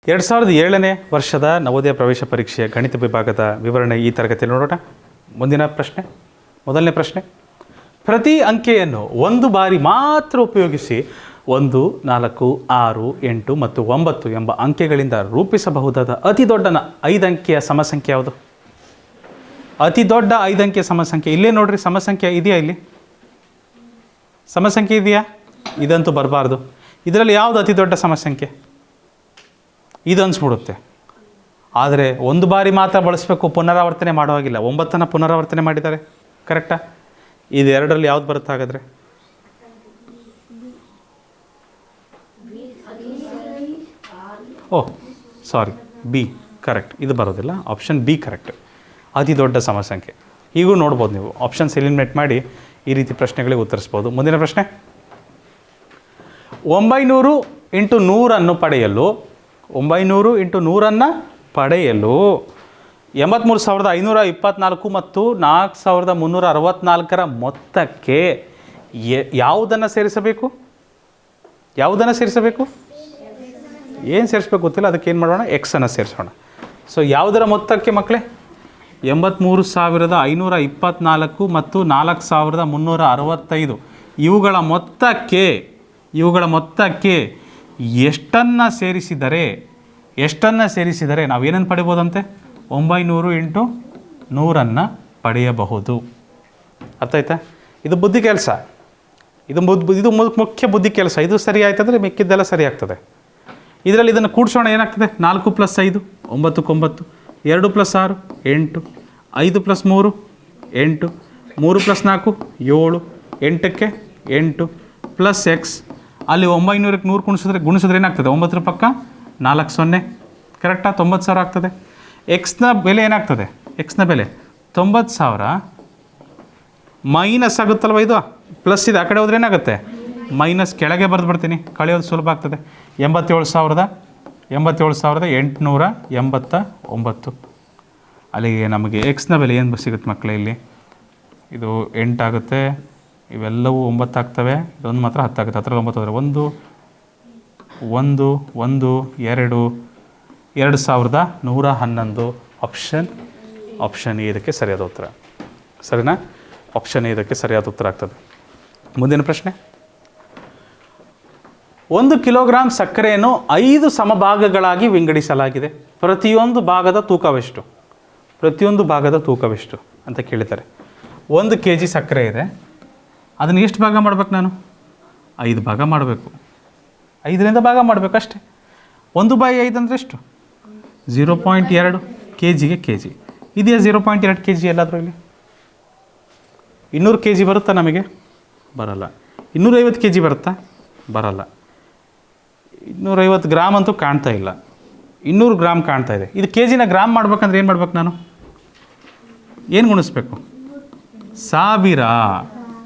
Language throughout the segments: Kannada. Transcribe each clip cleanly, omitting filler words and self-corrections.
2007ನೇ ವರ್ಷದ ನವೋದಯ ಪ್ರವೇಶ ಪರೀಕ್ಷೆಯ ಗಣಿತ ವಿಭಾಗದ ವಿವರಣೆ ಈ ತರಗತಿಯಲ್ಲಿ ನೋಡೋಣ. ಮುಂದಿನ ಪ್ರಶ್ನೆ, ಮೊದಲನೇ ಪ್ರಶ್ನೆ. ಪ್ರತಿ ಅಂಕೆಯನ್ನು ಒಂದು ಬಾರಿ ಮಾತ್ರ ಉಪಯೋಗಿಸಿ 1, 4, 6, 8 ಮತ್ತು 9 ಎಂಬ ಅಂಕೆಗಳಿಂದ ರೂಪಿಸಬಹುದಾದ ಅತಿ ದೊಡ್ಡ 5 ಅಂಕೆಯ ಸಮಸಂಖ್ಯೆ ಯಾವುದು? ಅತಿ ದೊಡ್ಡ 5 ಅಂಕೆಯ ಸಮಸಂಖ್ಯೆ ಇಲ್ಲೇ ನೋಡ್ರಿ. ಸಮಸಂಖ್ಯೆ ಇದೆಯಾ? ಇಲ್ಲಿ ಸಮಸಂಖ್ಯೆ ಇದೆಯಾ? ಇದಂತೂ ಬರಬಾರ್ದು. ಇದರಲ್ಲಿ ಯಾವುದು ಅತಿ ದೊಡ್ಡ ಸಮಸಂಖ್ಯೆ? ಇದು ಅನಿಸ್ಬಿಡುತ್ತೆ. ಆದರೆ ಒಂದು ಬಾರಿ ಮಾತ್ರ ಬಳಸಬೇಕು, ಪುನರಾವರ್ತನೆ ಮಾಡುವಾಗಿಲ್ಲ. 9 ಪುನರಾವರ್ತನೆ ಮಾಡಿದ್ದಾರೆ, ಕರೆಕ್ಟಾ? ಇದು ಎರಡರಲ್ಲಿ ಯಾವ್ದು ಬರುತ್ತೆ ಹಾಗಾದರೆ? ಓಹ್ ಸಾರಿ, ಬಿ ಕರೆಕ್ಟ್. ಇದು ಬರೋದಿಲ್ಲ, ಆಪ್ಷನ್ ಬಿ ಕರೆಕ್ಟ್. ಅತಿ ದೊಡ್ಡ ಸಮಸಂಖ್ಯೆ. ಹೀಗೂ ನೋಡ್ಬೋದು ನೀವು, ಆಪ್ಷನ್ಸ್ ಎಲಿಮಿನೇಟ್ ಮಾಡಿ ಈ ರೀತಿ ಪ್ರಶ್ನೆಗಳಿಗೆ ಉತ್ತರಿಸ್ಬೋದು. ಮುಂದಿನ ಪ್ರಶ್ನೆ. 900 × 100 ಪಡೆಯಲು 900 × 100 ಪಡೆಯಲು 83,524 ಮತ್ತು 4,364 ಮೊತ್ತಕ್ಕೆ ಯಾವುದನ್ನು ಸೇರಿಸಬೇಕು? ಯಾವುದನ್ನು ಸೇರಿಸಬೇಕು? ಏನು ಸೇರಿಸ್ಬೇಕು ಗೊತ್ತಿಲ್ಲ, ಅದಕ್ಕೆ ಏನು ಮಾಡೋಣ? ಎಕ್ಸನ್ನು ಸೇರಿಸೋಣ. ಸೊ ಯಾವುದರ ಮೊತ್ತಕ್ಕೆ ಮಕ್ಕಳೇ? 83,524 ಮತ್ತು 4,365 ಇವುಗಳ ಮೊತ್ತಕ್ಕೆ ಎಷ್ಟನ್ನು ಸೇರಿಸಿದರೆ ನಾವೇನನ್ನು ಪಡಿಬೋದಂತೆ? 900 × 100 ಪಡೆಯಬಹುದು. ಅರ್ಥ ಆಯ್ತಾ? ಇದು ಬುದ್ಧಿ ಕೆಲಸ, ಇದು ಮುಖ್ಯ ಬುದ್ಧಿ ಕೆಲಸ. ಇದು ಸರಿ ಆಯ್ತಂದರೆ ಮಿಕ್ಕಿದ್ದೆಲ್ಲ ಸರಿ ಆಗ್ತದೆ. ಇದರಲ್ಲಿ ಇದನ್ನು ಕೂಡಿಸೋಣ. ಏನಾಗ್ತದೆ? 4 + 5 9, 2 + 6 8, 5 + 3 8, 3 + 4 7, 8ಕ್ಕೆ 8 ಪ್ಲಸ್ ಎಕ್ಸ್. ಅಲ್ಲಿ 900ಕ್ಕೆ 100 ಗುಣಿಸಿದ್ರೆ ಏನಾಗ್ತದೆ? 9 ಪಕ್ಕ 4 0, ಕರೆಕ್ಟಾ? 90,000 ಆಗ್ತದೆ. ಎಕ್ಸ್ನ ಬೆಲೆ ಏನಾಗ್ತದೆ? ಎಕ್ಸ್ನ ಬೆಲೆ 90,000 ಮೈನಸ್ ಆಗುತ್ತಲ್ವ, ಇದು ಪ್ಲಸ್ ಇದೆ. ಆ ಕಡೆ ಹೋದ್ರೆ ಏನಾಗುತ್ತೆ? ಮೈನಸ್. ಕೆಳಗೆ ಬರೆದು ಬಿಡ್ತೀನಿ, ಕಳೆಯೋದು ಸುಲಭ ಆಗ್ತದೆ. 87,889. ಅಲ್ಲಿಗೆ ನಮಗೆ ಎಕ್ಸ್ನ ಬೆಲೆ ಏನು ಸಿಗುತ್ತೆ ಮಕ್ಕಳೇ? ಇಲ್ಲಿ ಇದು 8 ಆಗುತ್ತೆ, ಇವೆಲ್ಲವೂ 9 ಆಗ್ತವೆ, ಇದೊಂದು ಮಾತ್ರ 10 ಆಗುತ್ತೆ. 10 9 ಅಂದರೆ 1 1 1 2 2,111. ಆಪ್ಷನ್ ಎ ಇದಕ್ಕೆ ಸರಿಯಾದ ಉತ್ತರ. ಸರಿನಾ? ಆಪ್ಷನ್ ಎ ಇದಕ್ಕೆ ಸರಿಯಾದ ಉತ್ತರ ಆಗ್ತದೆ. ಮುಂದಿನ ಪ್ರಶ್ನೆ. 1 ಕಿಲೋಗ್ರಾಂ ಸಕ್ಕರೆಯನ್ನು 5 ಸಮಭಾಗಗಳಾಗಿ ವಿಂಗಡಿಸಲಾಗಿದೆ. ಪ್ರತಿಯೊಂದು ಭಾಗದ ತೂಕವೆಷ್ಟು ಅಂತ ಕೇಳಿದ್ದಾರೆ. 1 kg ಸಕ್ಕರೆ ಇದೆ, ಅದನ್ನು ಎಷ್ಟು ಭಾಗ ಮಾಡ್ಬೇಕು ನಾನು? 5 ಭಾಗ ಮಾಡಬೇಕು. 5ರಿಂದ ಭಾಗ ಮಾಡಬೇಕು ಅಷ್ಟೇ. 1/5 ಅಂದರೆ ಎಷ್ಟು? 0.2 kgಗೆ kg ಇದೆಯಾ? 0.2 kg ಎಲ್ಲಾದರೂ ಇಲ್ಲಿ 200 kg ಬರುತ್ತಾ ನಮಗೆ? ಬರಲ್ಲ. 250 kg ಬರುತ್ತಾ? ಬರಲ್ಲ. 250 ಗ್ರಾಮ್ ಅಂತೂ ಕಾಣ್ತಾ ಇಲ್ಲ, 200 ಗ್ರಾಮ್ ಕಾಣ್ತಾ ಇದೆ. ಇದು ಕೆ ಜಿನ ಗ್ರಾಮ್ ಮಾಡ್ಬೇಕಂದ್ರೆ ಏನು ಮಾಡ್ಬೇಕು ನಾನು? ಏನು ಗುಣಿಸ್ಬೇಕು?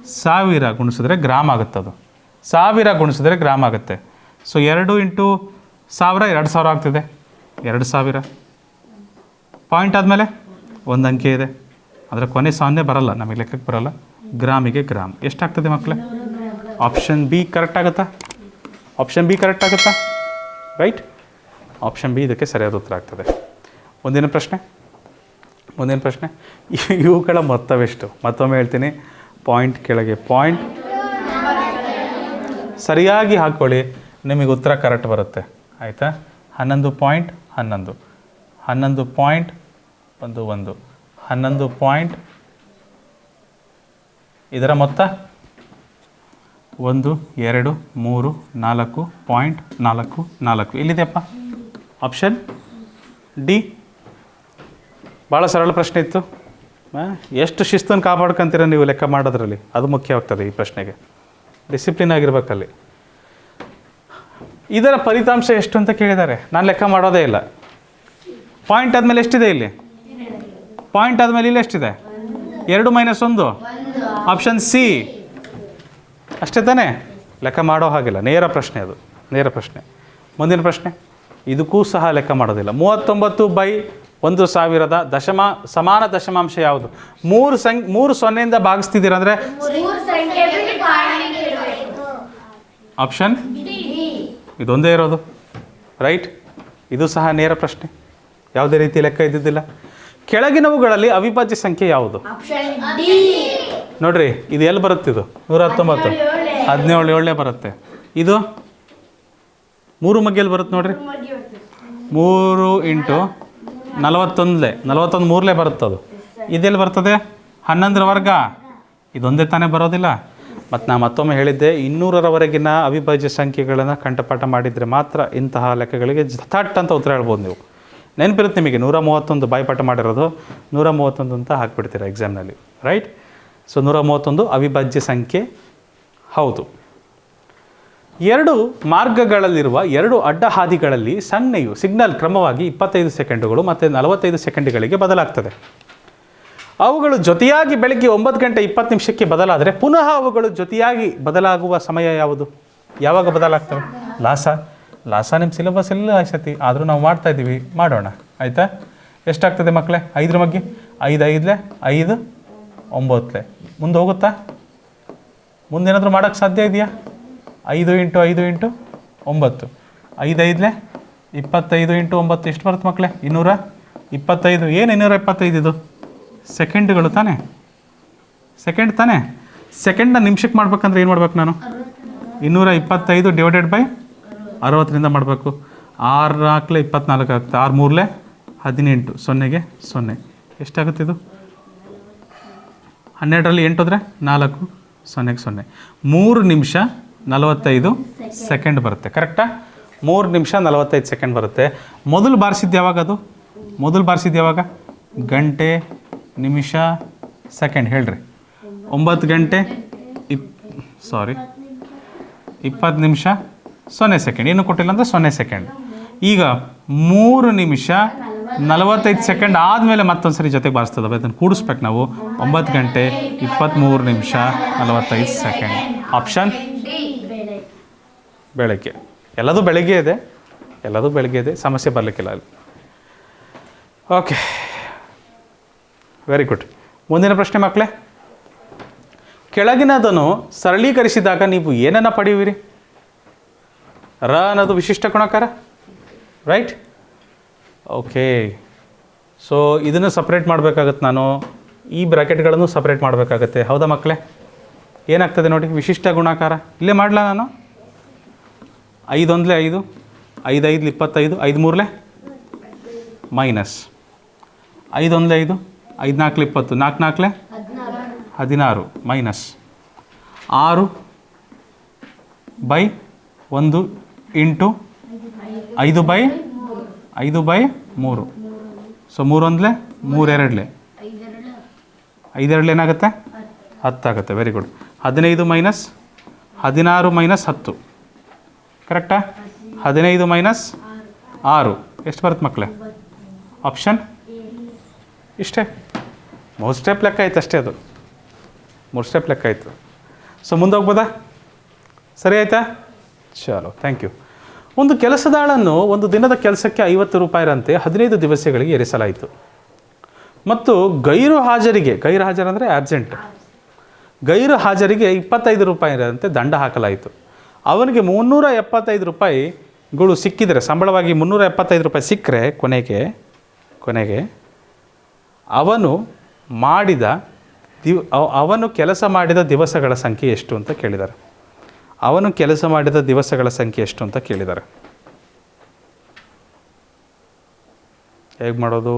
1000 ಗುಣಿಸಿದ್ರೆ ಗ್ರಾಮ್ ಆಗುತ್ತೆ. ಅದು 1000 ಗುಣಿಸಿದ್ರೆ ಗ್ರಾಮ್ ಆಗುತ್ತೆ. ಸೊ 2 × 1000 2000 ಆಗ್ತಿದೆ. 2000 ಪಾಯಿಂಟ್ ಆದಮೇಲೆ ಒಂದು ಅಂಕೆ ಇದೆ, ಅದರ ಕೊನೆ 0 ಬರಲ್ಲ, ನಮಗೆ ಲೆಕ್ಕಕ್ಕೆ ಬರಲ್ಲ. ಗ್ರಾಮಿಗೆ ಗ್ರಾಮ್ ಎಷ್ಟಾಗ್ತದೆ ಮಕ್ಕಳೇ? ಆಪ್ಷನ್ ಬಿ ಕರೆಕ್ಟ್ ಆಗುತ್ತಾ? ಆಪ್ಷನ್ ಬಿ ಕರೆಕ್ಟ್ ಆಗುತ್ತಾ? ರೈಟ್, ಆಪ್ಷನ್ ಬಿ ಇದಕ್ಕೆ ಸರಿಯಾದ ಉತ್ತರ ಆಗ್ತದೆ. ಮುಂದಿನ ಪ್ರಶ್ನೆ. ಇವುಗಳ ಮೊತ್ತವೆಷ್ಟು? ಮತ್ತೊಮ್ಮೆ ಹೇಳ್ತೀನಿ, ಪಾಯಿಂಟ್ ಕೆಳಗೆ ಪಾಯಿಂಟ್ ಸರಿಯಾಗಿ ಹಾಕ್ಕೊಳ್ಳಿ, ನಿಮಗೆ ಉತ್ತರ ಕರೆಕ್ಟ್ ಬರುತ್ತೆ. ಆಯಿತಾ? 11.11 11.11 11 ಪಾಯಿಂಟ್. ಇದರ ಮೊತ್ತ 1 2 3 4.44 ಇಲ್ಲಿದೆಯಪ್ಪ. Option D. ಭಾಳ ಸರಳ ಪ್ರಶ್ನೆ ಇತ್ತು. ಎಷ್ಟು ಶಿಸ್ತನ್ನು ಕಾಪಾಡ್ಕೊಂತೀರ ನೀವು ಲೆಕ್ಕ ಮಾಡೋದ್ರಲ್ಲಿ, ಅದು ಮುಖ್ಯವಾಗ್ತದೆ ಈ ಪ್ರಶ್ನೆಗೆ. ಡಿಸಿಪ್ಲಿನ್ ಆಗಿರ್ಬೇಕಲ್ಲಿ. ಇದರ ಫಲಿತಾಂಶ ಎಷ್ಟು ಅಂತ ಕೇಳಿದ್ದಾರೆ, ನಾನು ಲೆಕ್ಕ ಮಾಡೋದೇ ಇಲ್ಲ. ಪಾಯಿಂಟ್ ಆದಮೇಲೆ ಎಷ್ಟಿದೆ ಇಲ್ಲಿ? ಪಾಯಿಂಟ್ ಆದಮೇಲೆ ಇಲ್ಲಿ ಎಷ್ಟಿದೆ? 2 - 1. Option C. ಅಷ್ಟೇ ತಾನೇ? ಲೆಕ್ಕ ಮಾಡೋ ಹಾಗಿಲ್ಲ, ನೇರ ಪ್ರಶ್ನೆ ಅದು, ನೇರ ಪ್ರಶ್ನೆ. ಮುಂದಿನ ಪ್ರಶ್ನೆ. ಇದಕ್ಕೂ ಸಹ ಲೆಕ್ಕ ಮಾಡೋದಿಲ್ಲ. 39/1000 ಸಮಾನ ದಶಮಾಂಶ ಯಾವುದು? 3 0ಯಿಂದ ಭಾಗಿಸ್ತಿದ್ದೀರಂದರೆ ಆಪ್ಷನ್ ಇದೊಂದೇ ಇರೋದು. ರೈಟ್. ಇದು ಸಹ ನೇರ ಪ್ರಶ್ನೆ, ಯಾವುದೇ ರೀತಿ ಲೆಕ್ಕ ಇದ್ದಿದ್ದಿಲ್ಲ. ಕೆಳಗಿನವುಗಳಲ್ಲಿ ಅವಿಭಾಜ್ಯ ಸಂಖ್ಯೆ ಯಾವುದು? ನೋಡ್ರಿ, ಇದು ಎಲ್ಲಿ ಬರುತ್ತೆ? ಇದು 119, 17 ಏಳನೇ ಬರುತ್ತೆ. ಇದು 3 ಮಗ್ಗೆಯಲ್ಲಿ ಬರುತ್ತೆ ನೋಡ್ರಿ, 3 ಇಂಟು 41, 41 ಮೂರಲೇ ಬರುತ್ತೆ. ಅದು ಇದೆಲ್ಲಿ ಬರ್ತದೆ? 11ರ ವರ್ಗ. ಇದೊಂದೇ ತಾನೇ ಬರೋದಿಲ್ಲ. ಮತ್ತು ನಾನು ಮತ್ತೊಮ್ಮೆ ಹೇಳಿದ್ದೆ, 200ರವರೆಗಿನ ಅವಿಭಾಜ್ಯ ಸಂಖ್ಯೆಗಳನ್ನು ಕಂಠಪಾಠ ಮಾಡಿದರೆ ಮಾತ್ರ ಇಂತಹ ಲೆಕ್ಕಗಳಿಗೆ ಥಟ್ ಅಂತ ಉತ್ತರ ಹೇಳ್ಬೋದು. ನೀವು ನೆನಪಿರುತ್ತೆ ನಿಮಗೆ, 131 ಬಾಯ್ಪಾಠ ಮಾಡಿರೋದು 131 ಅಂತ ಹಾಕ್ಬಿಡ್ತೀರ ಎಕ್ಸಾಮ್ನಲ್ಲಿ, ರೈಟ್? ಸೊ 131 ಅವಿಭಾಜ್ಯ ಸಂಖ್ಯೆ ಹೌದು. 2 ಮಾರ್ಗಗಳಲ್ಲಿರುವ 2 ಅಡ್ಡ ಹಾದಿಗಳಲ್ಲಿ ಸಂಜ್ಞೆಯು ಸಿಗ್ನಲ್ ಕ್ರಮವಾಗಿ 25 ಸೆಕೆಂಡುಗಳು ಮತ್ತು 45 ಸೆಕೆಂಡುಗಳಿಗೆ ಬದಲಾಗ್ತದೆ. ಅವುಗಳು ಜೊತೆಯಾಗಿ ಬೆಳಗ್ಗೆ 9 ಗಂಟೆ 20 ನಿಮಿಷಕ್ಕೆ ಬದಲಾದರೆ ಪುನಃ ಅವುಗಳು ಜೊತೆಯಾಗಿ ಬದಲಾಗುವ ಸಮಯ ಯಾವುದು? ಯಾವಾಗ ಬದಲಾಗ್ತವೆ? ಲಾಸ ನಿಮ್ಮ ಸಿಲೆಬಸ್ ಎಲ್ಲ ಆಯ್ಸತಿ, ಆದರೂ ನಾವು ಮಾಡ್ತಾ ಇದ್ದೀವಿ, ಮಾಡೋಣ ಆಯಿತಾ? ಎಷ್ಟಾಗ್ತದೆ ಮಕ್ಕಳೇ? 5ರ ಮಗ್ಗಿ 5 5 5 9 ಮುಂದೆ ಹೋಗುತ್ತಾ? ಮುಂದೇನಾದರೂ ಮಾಡೋಕ್ಕೆ ಸಾಧ್ಯ ಇದೆಯಾ? 5 ಇಂಟು 5 ಇಂಟು 9, 5 5 25 ಇಂಟು 9 ಎಷ್ಟು ಬರುತ್ತೆ ಮಕ್ಕಳೇ? 225. ಏನು 225? ಇದು ಸೆಕೆಂಡುಗಳು ತಾನೇ, ಸೆಕೆಂಡ್ ತಾನೇ. ಸೆಕೆಂಡ್ನ ನಿಮಿಷಕ್ಕೆ ಮಾಡ್ಬೇಕಂದ್ರೆ ಏನು ಮಾಡ್ಬೇಕು ನಾನು? 225 ಡಿವೈಡೆಡ್ ಬೈ 60ರಿಂದ ಮಾಡಬೇಕು. 6 4 24 ಆಗುತ್ತೆ, 6 3 18, 0ಗೆ 0. ಎಷ್ಟಾಗುತ್ತೆ ಇದು? 12ರಲ್ಲಿ 8 ಹೋದರೆ 4, 0ಗೆ 0. 3 ನಿಮಿಷ 45 ಸೆಕೆಂಡ್ ಬರುತ್ತೆ, ಕರೆಕ್ಟಾ? 3 ನಿಮಿಷ 45 ಸೆಕೆಂಡ್ ಬರುತ್ತೆ. ಮೊದಲು ಬಾರಿಸಿದ್ದು ಯಾವಾಗ? ಅದು ಮೊದಲು ಬಾರಿಸಿದ್ದು ಯಾವಾಗ? ಗಂಟೆ, ನಿಮಿಷ, ಸೆಕೆಂಡ್ ಹೇಳ್ರಿ. 9 ಗಂಟೆ 20 ನಿಮಿಷ 0 ಸೆಕೆಂಡ್, ಏನು ಕೊಟ್ಟಿಲ್ಲ ಅಂದರೆ 0 ಸೆಕೆಂಡ್. ಈಗ 3 ನಿಮಿಷ 45 ಸೆಕೆಂಡ್ ಆದಮೇಲೆ ಮತ್ತೊಂದು ಸರಿ ಜೊತೆಗೆ ಬಾರಿಸ್ತದೆ, ಅದನ್ನು ಕೂಡಿಸ್ಬೇಕು ನಾವು. 9 ಗಂಟೆ 23 ನಿಮಿಷ 45 ಸೆಕೆಂಡ್. ಆಪ್ಷನ್ ಬೆಳಗ್ಗೆ. ಎಲ್ಲದೂ ಬೆಳಗ್ಗೆ ಇದೆ, ಎಲ್ಲದೂ ಬೆಳಗ್ಗೆ ಇದೆ, ಸಮಸ್ಯೆ ಬರಲಿಕ್ಕಿಲ್ಲ ಅಲ್ಲಿ. Okay, very good. ಮುಂದಿನ ಪ್ರಶ್ನೆ ಮಕ್ಕಳೇ, ಕೆಳಗಿನದನ್ನು ಸರಳೀಕರಿಸಿದಾಗ ನೀವು ಏನನ್ನು ಪಡೆಯುವಿರಿ? ರ ಅನ್ನೋದು ವಿಶಿಷ್ಟ ಗುಣಾಕಾರ, ರೈಟ್? ಓಕೆ, ಸೊ ಇದನ್ನು ಸಪ್ರೇಟ್ ಮಾಡಬೇಕಾಗತ್ತೆ ನಾನು, ಈ ಬ್ರ್ಯಾಕೆಟ್ಗಳನ್ನು ಸಪ್ರೇಟ್ ಮಾಡಬೇಕಾಗತ್ತೆ, ಹೌದಾ ಮಕ್ಕಳೇ? ಏನಾಗ್ತದೆ ನೋಡಿ, ವಿಶಿಷ್ಟ ಗುಣಾಕಾರ ಇಲ್ಲೇ ಮಾಡಲ ನಾನು. 5 1 5, 5 5 25, 5 3 minus 5 1 5, 5 4 20, 4 4 16 minus 6 by 1 into 5 by 3. So 3 1 3 2 5 2 ಏನಾಗುತ್ತೆ? 10 ಆಗುತ್ತೆ. Very good. 15 ಮೈನಸ್ 16 ಮೈನಸ್ 10, ಕರೆಕ್ಟಾ? 15 ಮೈನಸ್ 6 ಎಷ್ಟು ಬರುತ್ತೆ ಮಕ್ಕಳೇ? ಆಪ್ಷನ್ ಇಷ್ಟೇ. 3 ಸ್ಟೆಪ್ ಲೆಕ್ಕ ಆಯ್ತು ಅಷ್ಟೇ, ಅದು 3 ಸ್ಟೆಪ್ ಲೆಕ್ಕ ಆಯಿತು. ಸೊ ಮುಂದೆ ಹೋಗ್ಬೋದಾ? ಸರಿ ಆಯಿತಾ? ಚಲೋ, ಥ್ಯಾಂಕ್ ಯು. ಒಂದು ಕೆಲಸದಾಳನ್ನು ಒಂದು ದಿನದ ಕೆಲಸಕ್ಕೆ 50 ರೂಪಾಯಿರಂತೆ 15 ದಿವಸಗಳಿಗೆ ಇರಿಸಲಾಯಿತು ಮತ್ತು ಗೈರು ಹಾಜರಂದರೆ ಆಬ್ಸೆಂಟ್, ಗೈರು ಹಾಜರಿಗೆ 25 ರೂಪಾಯಿರಂತೆ ದಂಡ ಹಾಕಲಾಯಿತು. ಅವನಿಗೆ 375 ರೂಪಾಯಿಗಳು ಸಿಕ್ಕಿದರೆ, ಸಂಬಳವಾಗಿ 375 ರೂಪಾಯಿ ಸಿಕ್ಕರೆ ಕೊನೆಗೆ ಅವನು ಕೆಲಸ ಮಾಡಿದ ದಿವಸಗಳ ಸಂಖ್ಯೆ ಎಷ್ಟು ಅಂತ ಕೇಳಿದ್ದಾರೆ. ಅವನು ಕೆಲಸ ಮಾಡಿದ ದಿವಸಗಳ ಸಂಖ್ಯೆ ಎಷ್ಟು ಅಂತ ಕೇಳಿದ್ದಾರೆ. ಹೇಗೆ ಮಾಡೋದು?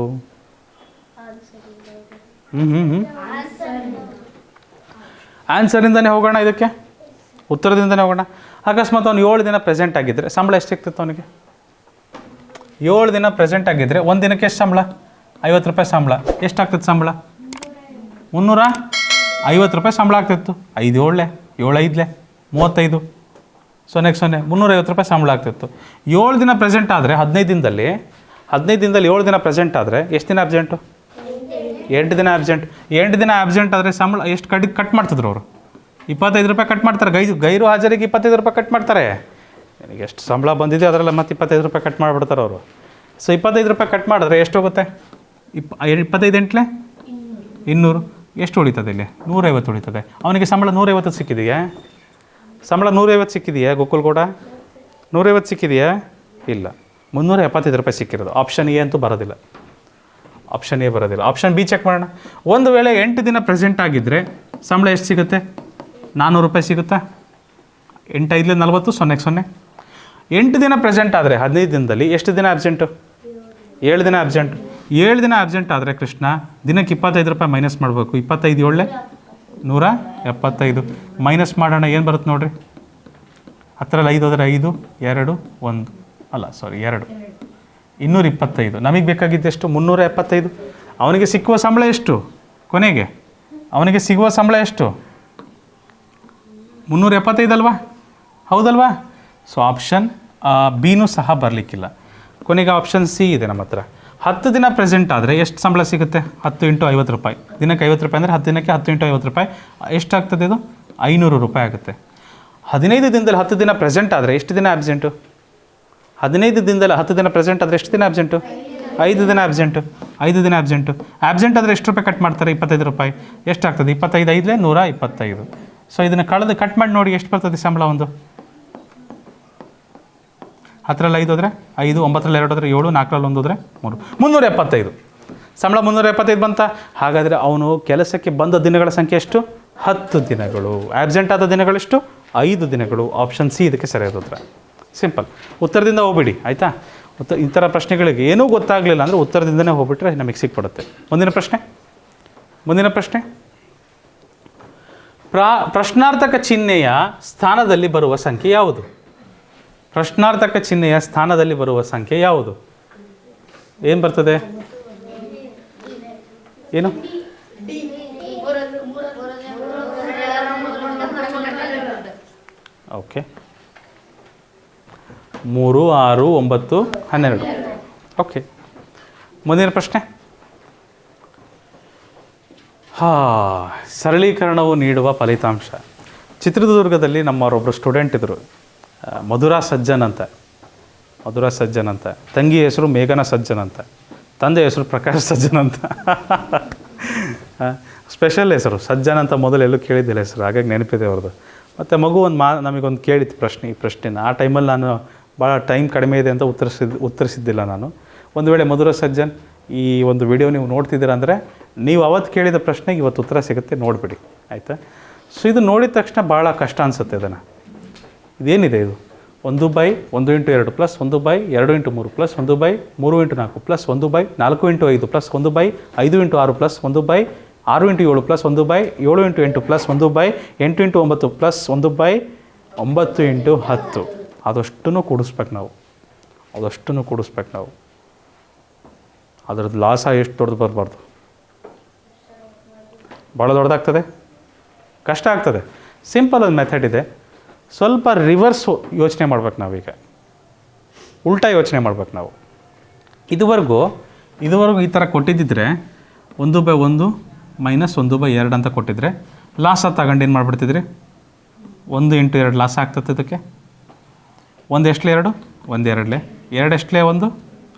ಆನ್ಸರಿಂದನೇ ಹೋಗೋಣ, ಇದಕ್ಕೆ ಉತ್ತರದಿಂದನೇ ಹೋಗೋಣ. ಅಕಸ್ಮಾತ್ ಅವನು 7 ದಿನ ಪ್ರೆಸೆಂಟ್ ಆಗಿದ್ದರೆ ಸಂಬಳ ಎಷ್ಟಿರ್ತಿತ್ತು ಅವನಿಗೆ? 7 ದಿನ ಪ್ರೆಸೆಂಟ್ ಆಗಿದ್ದರೆ ಒಂದು ದಿನಕ್ಕೆ ಎಷ್ಟು ಸಂಬಳ? 50 ರೂಪಾಯಿ ಸಂಬಳ. ಎಷ್ಟಾಗ್ತಿತ್ತು ಸಂಬಳ? 350 ರೂಪಾಯಿ ಸಂಬಳ ಆಗ್ತಿತ್ತು. 5 7 7 5 35, 0 0 350 ರೂಪಾಯಿ ಸಂಬಳ ಆಗ್ತಿತ್ತು. 7 ದಿನ ಪ್ರೆಸೆಂಟ್ ಆದರೆ 15 ದಿನದಲ್ಲಿ 7 ದಿನ ಪ್ರೆಸೆಂಟ್ ಆದರೆ ಎಷ್ಟು ದಿನ ಅರ್ಜೆಂಟು? 8 ದಿನ ಅರ್ಜೆಂಟ್. 8 ದಿನ ಅಬ್ಸೆಂಟ್ ಆದರೆ ಸಂಬಳ ಎಷ್ಟು ಕಟ್ ಮಾಡ್ತಿದ್ರು ಅವರು? 25 ರೂಪಾಯಿ ಕಟ್ ಮಾಡ್ತಾರೆ. ಗೈರು ಹಾಜರಿಗೆ 25 ರೂಪಾಯಿ ಕಟ್ ಮಾಡ್ತಾರೆ. ನನಗೆ ಎಷ್ಟು ಸಂಬಳ ಬಂದಿದೆ ಅದರಲ್ಲಿ ಮತ್ತೆ 25 ರೂಪಾಯಿ ಕಟ್ ಮಾಡಿಬಿಡ್ತಾರೆ ಅವರು. ಸೊ 25 ರೂಪಾಯಿ ಕಟ್ ಮಾಡಿದ್ರೆ ಎಷ್ಟು ಹೋಗುತ್ತೆ? 25 8 200. ಎಷ್ಟು ಉಳಿತದೆ ಇಲ್ಲಿ? 150 ಉಳಿತದೆ. ಅವನಿಗೆ ಸಂಬಳ 150 ಸಿಕ್ಕಿದೆಯಾ? ಸಂಬಳ 150 ಸಿಕ್ಕಿದೆಯಾ ಗೋಕುಲ್ ಕೂಡ? 150 ಸಿಕ್ಕಿದೆಯಾ? ಇಲ್ಲ. 375 ಸಿಕ್ಕಿರೋದು. ಆಪ್ಷನ್ ಎ ಅಂತೂ ಬರೋದಿಲ್ಲ, ಆಪ್ಷನ್ ಎ ಬರೋದಿಲ್ಲ. ಆಪ್ಷನ್ ಬಿ ಚೆಕ್ ಮಾಡೋಣ. ಒಂದು ವೇಳೆ 8 ದಿನ ಪ್ರೆಸೆಂಟ್ ಆಗಿದ್ದರೆ ಸಂಬಳ ಎಷ್ಟು ಸಿಗುತ್ತೆ? 400 ರೂಪಾಯಿ ಸಿಗುತ್ತಾ? 8 5 40, 0 0. 8 ದಿನ ಪ್ರೆಸೆಂಟ್ ಆದರೆ 15 ದಿನದಲ್ಲಿ ಎಷ್ಟು ದಿನ ಆಬ್ಸೆಂಟು? 7 ದಿನ ಆಬ್ಸೆಂಟ್. 7 ದಿನ ಆಬ್ಸೆಂಟ್ ಆದರೆ ಕೃಷ್ಣ ದಿನಕ್ಕೆ 25 ರೂಪಾಯಿ ಮೈನಸ್ ಮಾಡಬೇಕು. 25 7 175 ಮೈನಸ್ ಮಾಡೋಣ, ಏನು ಬರುತ್ತೆ ನೋಡಿರಿ. 10ರಲ್ಲಿ 5 ಹೋದರೆ 5 2 1 ಅಲ್ಲ ಸಾರಿ 2 225. ನಮಗೆ ಬೇಕಾಗಿದ್ದೆಷ್ಟು? 375. ಅವನಿಗೆ ಸಿಕ್ಕುವ ಸಂಬಳ ಎಷ್ಟು? ಕೊನೆಗೆ ಅವನಿಗೆ ಸಿಗುವ ಸಂಬಳ ಎಷ್ಟು? 375 ಅಲ್ವಾ? ಹೌದಲ್ವಾ? ಸೊ ಆಪ್ಷನ್ ಬಿನೂ ಸಹ ಬರಲಿಕ್ಕಿಲ್ಲ. ಕೊನೆಗೆ ಆಪ್ಷನ್ ಸಿ ಇದೆ ನಮ್ಮ ಹತ್ರ. 10 ದಿನ ಪ್ರೆಸೆಂಟ್ ಆದರೆ ಎಷ್ಟು ಸಂಬಳ ಸಿಗುತ್ತೆ? 10 × 50 ರೂಪಾಯಿ. ದಿನಕ್ಕೆ 50 ರೂಪಾಯಿ ಅಂದರೆ 10 ದಿನಕ್ಕೆ 10 × 50 ರೂಪಾಯಿ ಎಷ್ಟಾಗ್ತದೆ? ಇದು 500 ರೂಪಾಯಿ ಆಗುತ್ತೆ. 15 ದಿನದಲ್ಲಿ 10 ದಿನ ಪ್ರೆಸೆಂಟ್ ಆದರೆ ಎಷ್ಟು ದಿನ ಆಬ್ಸೆಂಟು? 15 ದಿನದಲ್ಲಿ 10 ದಿನ ಪ್ರೆಸೆಂಟ್ ಆದರೆ ಎಷ್ಟು ದಿನ ಆಬ್ಸೆಂಟು? 5 ದಿನ ಆಬ್ಸೆಂಟು. 5 ದಿನ ಆಬ್ಸೆಂಟು. ಆಬ್ಸೆಂಟ್ ಆದರೆ ಎಷ್ಟು ರೂಪಾಯಿ ಕಟ್ ಮಾಡ್ತಾರೆ? 25 ರೂಪಾಯಿ. ಎಷ್ಟಾಗ್ತದೆ? 25 5 125. ಸೊ ಇದನ್ನು ಕಟ್ ಮಾಡಿ ನೋಡಿ ಎಷ್ಟು ಬರ್ತದೆ ಸಂಬಳ ಒಂದು. 10ರಲ್ಲಿ 5 ಹೋದರೆ 5, 9ರಲ್ಲಿ 2 ಹೋದರೆ 7, 4ರಲ್ಲಿ 1 ಹೋದರೆ 3, 375 ಸಂಬಳ. 375 ಬಂತ. ಹಾಗಾದರೆ ಅವನು ಕೆಲಸಕ್ಕೆ ಬಂದ ದಿನಗಳ ಸಂಖ್ಯೆ ಎಷ್ಟು? 10 ದಿನಗಳು. ಆಬ್ಸೆಂಟ್ ಆದ ದಿನಗಳೆಷ್ಟು? 5 ದಿನಗಳು. ಆಪ್ಷನ್ ಸಿ ಇದಕ್ಕೆ ಸರಿಯಾದ ಉತ್ತರ. ಸಿಂಪಲ್. ಉತ್ತರದಿಂದ ಹೋಗ್ಬಿಡಿ ಆಯಿತಾ. ಈ ಥರ ಪ್ರಶ್ನೆಗಳಿಗೆ ಏನೂ ಗೊತ್ತಾಗಲಿಲ್ಲ ಅಂದರೆ ಉತ್ತರದಿಂದನೇ ಹೋಗ್ಬಿಟ್ರೆ ನಮಗೆ ಸಿಕ್ಬಿಡುತ್ತೆ. ಮುಂದಿನ ಪ್ರಶ್ನೆ. ಪ್ರಶ್ನಾರ್ಥಕ ಚಿಹ್ನೆಯ ಸ್ಥಾನದಲ್ಲಿ ಬರುವ ಸಂಖ್ಯೆ ಯಾವುದು? ಪ್ರಶ್ನಾರ್ಥಕ ಚಿಹ್ನೆಯ ಸ್ಥಾನದಲ್ಲಿ ಬರುವ ಸಂಖ್ಯೆ ಯಾವುದು? ಏನು ಬರ್ತದೆ? ಏನು? ಓಕೆ, 3 6 9 12. ಓಕೆ, ಮುಂದಿನ ಪ್ರಶ್ನೆ. ಸರಳೀಕರಣವು ನೀಡುವ ಫಲಿತಾಂಶ. ಚಿತ್ರದುರ್ಗದಲ್ಲಿ ನಮ್ಮವರೊಬ್ಬರು ಸ್ಟೂಡೆಂಟ್ ಇದ್ದರು, ಮಧುರಾ ಸಜ್ಜನ್ ಅಂತ. ತಂಗಿ ಹೆಸರು ಮೇಘನಾ ಸಜ್ಜನ್ ಅಂತ. ತಂದೆ ಹೆಸರು ಪ್ರಕಾಶ್ ಸಜ್ಜನ್ ಅಂತ. ಸ್ಪೆಷಲ್ ಹೆಸರು ಸಜ್ಜನ್ ಅಂತ. ಮೊದಲು ಎಲ್ಲೂ ಕೇಳಿದ್ದಿಲ್ಲ ಹೆಸರು, ಹಾಗಾಗಿ ನೆನಪಿದೆ ಅವ್ರದ್ದು. ಮತ್ತು ಮಗು ನಮಗೊಂದು ಕೇಳಿತ್ತು ಈ ಪ್ರಶ್ನೆನ. ಆ ಟೈಮಲ್ಲಿ ನಾನು ಭಾಳ ಟೈಮ್ ಕಡಿಮೆ ಇದೆ ಅಂತ ಉತ್ತರಿಸಿದ್ದಿಲ್ಲ ನಾನು. ಒಂದು ವೇಳೆ ಮಧುರಾ ಸಜ್ಜನ್ ಈ ಒಂದು ವಿಡಿಯೋ ನೀವು ನೋಡ್ತಿದ್ದೀರ ಅಂದರೆ ನೀವು ಅವತ್ತು ಕೇಳಿದ ಪ್ರಶ್ನೆಗೆ ಇವತ್ತು ಉತ್ತರ ಸಿಗುತ್ತೆ, ನೋಡಿಬಿಡಿ ಆಯಿತಾ. ಸೊ ಇದು ನೋಡಿದ ತಕ್ಷಣ ಭಾಳ ಕಷ್ಟ ಅನಿಸುತ್ತೆ. ಇದೇನಿದೆ ಇದು? 1/1 × 2 plus 1/2 × 3 plus 1/3 × 4 plus 1/4 × 5 plus 1/5 × 6 plus 1/6 × 7 plus 1/7 × 8 plus 1/8 × 9 plus 1/9 × 10. ಅದಷ್ಟನ್ನು ಕೂಡಿಸ್ಬೇಕು ನಾವು. ಅದರದ್ದು ಲಾಸ ಎಷ್ಟು ದೊಡ್ಡದು ಬರಬಾರ್ದು. ಭಾಳ ದೊಡ್ಡದಾಗ್ತದೆ, ಕಷ್ಟ ಆಗ್ತದೆ. ಸಿಂಪಲ್ ಒಂದು ಮೆಥಡ್ ಇದೆ. ಸ್ವಲ್ಪ ರಿವರ್ಸ್ ಯೋಚನೆ ಮಾಡ್ಬೇಕು ನಾವೀಗ, ಉಲ್ಟಾ ಯೋಚನೆ ಮಾಡ್ಬೇಕು ನಾವು. ಇದುವರೆಗೂ ಈ ಥರ ಕೊಟ್ಟಿದ್ದಿದ್ರೆ 1/1 ಮೈನಸ್ 1/2 ಅಂತ ಕೊಟ್ಟಿದ್ರೆ ಲಾಸ ತಗೊಂಡು ಏನು ಮಾಡಿಬಿಡ್ತಿದ್ರಿ? 1 × 2 ಲಾಸ ಆಗ್ತದೆ. ಇದಕ್ಕೆ 1 ಎಷ್ಟಲೇ 2, 1 2 2 ಎಷ್ಟಲೇ 1